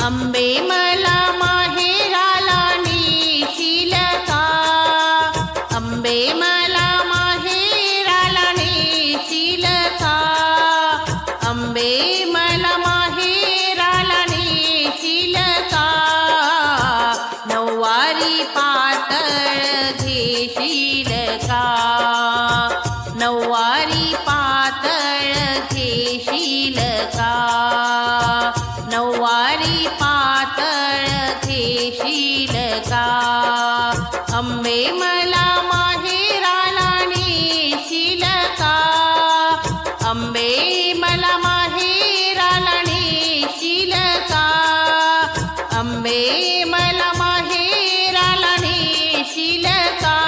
अंबे मला माहेराला नेशील का? अंबे मला माहेराला नेशील का? अंबे मला माहेराला नेशील का? नऊवारी पातळ घेशील का? नऊवारी पातळ घेशील का? नऊवारी पातळ घेशील का? अंबे मला माहेराला नेशील का? अंबे मला माहेराला नेशील का? अंबे मला माहेराला नेशील का?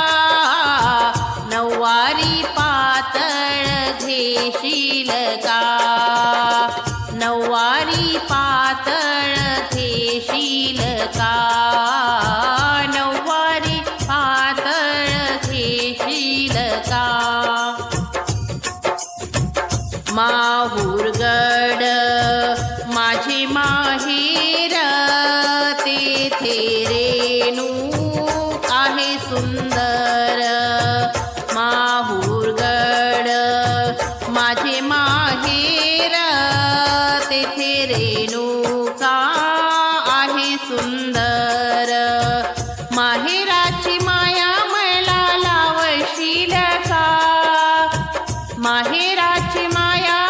नऊवारी पातळ घेशील का? नऊवारी पातळ घेशील का? नऊवारी पातळ घेशील का? माहूरगड माझे माहेर, तेथे रेणू आहे सुंदर. माहूरगड माझे माहेर, तेथे रेणुका आहे सुंदर. माहेराची माया मला लावशील का? माहेराची माया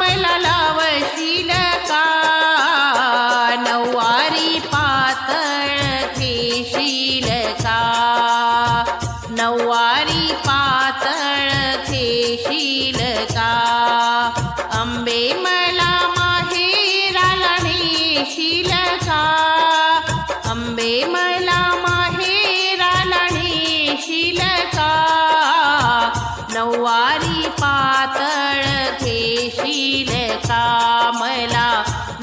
मला लावशील का? नऊवारी पातळ घेशील का? नऊवारी पातळ घेशील का? अंबे मला माहेराला नेशील का? अंबे मला माहेराला नेशील का? नऊवारी पातळ घेशील का? मला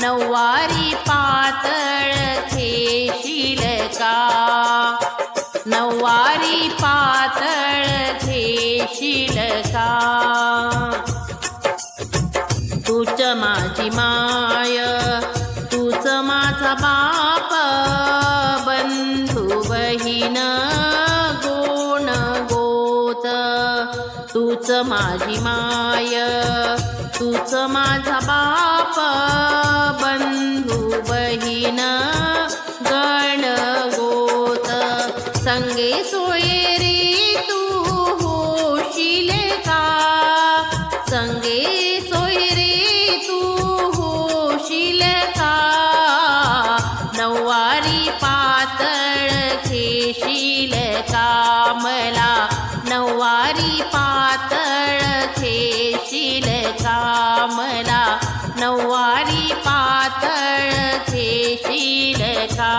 नऊवारी पातळ घेशील का? नऊवारी पातळ घेशील का? तूच माझी माय, तूच माझा बाप, बंधू बहीण गोण गोत. तूच माझी माय, तूच माझा बाप, बंधू बहीण गण गोत. संगे सोयरे तू होशील का? संगे सोयरे तू होशील का? नऊवारी पातळ घेशील का? मला नऊवारी पातळ घेशील का? मला नऊवारी पातळ घेशील का?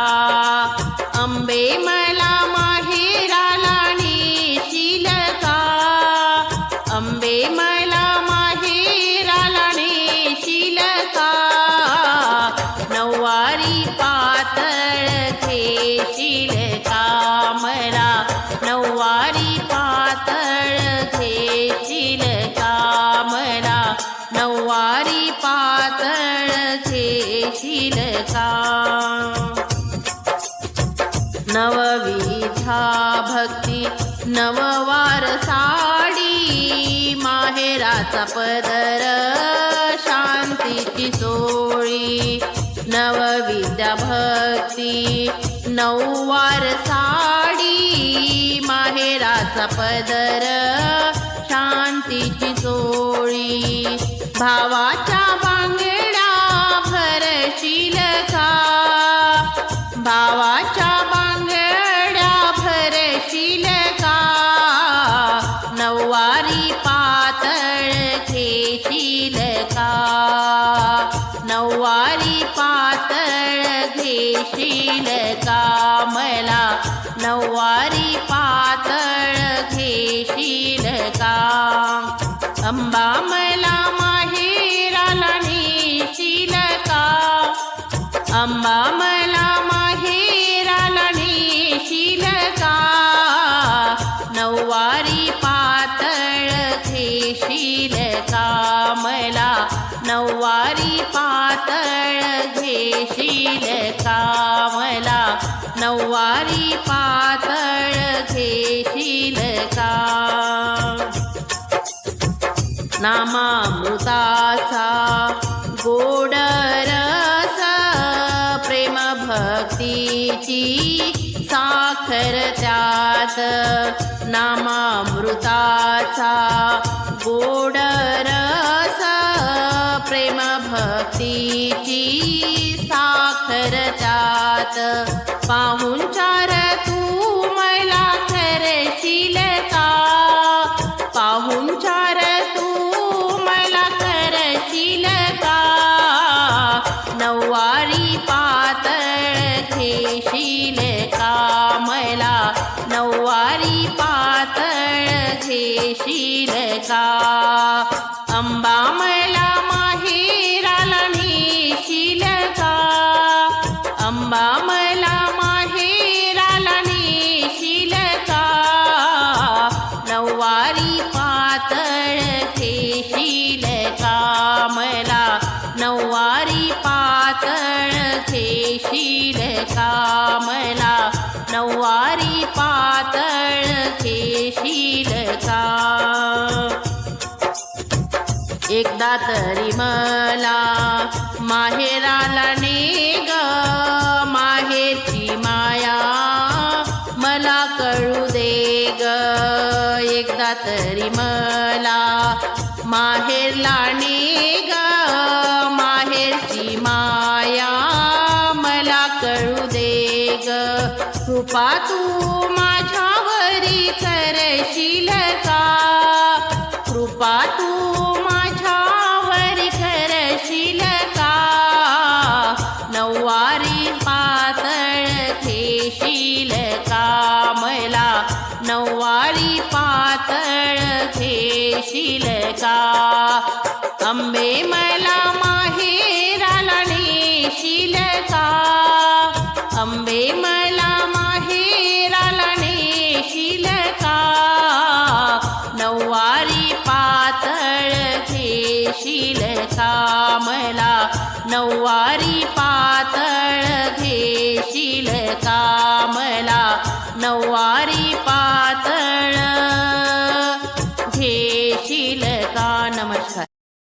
अंबे मला माहेराला नेशील का? अंबे मला माहेराला नेशील का? नऊवारी पातळ घेशील का? मला नऊवारी पातळ घेशील का? मला नऊवारी पातळ घेशील का? नवविधा भक्ती नववार साडी, माहेराचा पदर शांतीची सोळी. नवविद्या भक्ती नऊवार साडी, माहेराचा पदर शांतीची सोळी. भावाच्या बांगड्या भरशील का? भावाच्या बांगड्या भरशील का? नऊवारी पातळ घेशील का? नऊवारी पातळ घेशील का? मला नऊवारी पातळ घेशील का? अंबा मला माहेराला नेशील का? अंबा मला माहेराला नेशील का? नऊवारी पातळ घेशील का? मला नऊवारी नऊवारी पातळ घेशील का मला नऊवारी पातळ घेशील का नामामृताचा गोड रस प्रेम भक्तीची साखर त्यात नामामृताचा गोड रस प्रेम भक्तीची साखर त्यात पाहुणचार तू मला करशील का पाहुणचार तू मला करशील का नऊवारी पातळ घेशील का मला नऊवारी पातळ घेशील का अंबा मला माहेराला नेशील का अंबा मला माहेराला नेशील का नऊवारी पातळ घेशील का मला नऊवारी पातळ घेशील का मला नऊवारी पातळ घेशील का एकदा तरी मला माहेराला ने ग माहेरची माया मला कळू दे ग एकदा तरी मला माहेरला ने ग माहेरची माया मला कळू दे ग कृपा तू माझ्यावरी करशील का कृपा तू माझ्यावरी करशील का नऊवारी पातळ घेशील का मला नऊवारी पातळ घेशील का अंबे मला माहेराला नेशील का अंबे मला माहेराला नेशील का नऊवारी पातळ घेशील का मला नऊवारी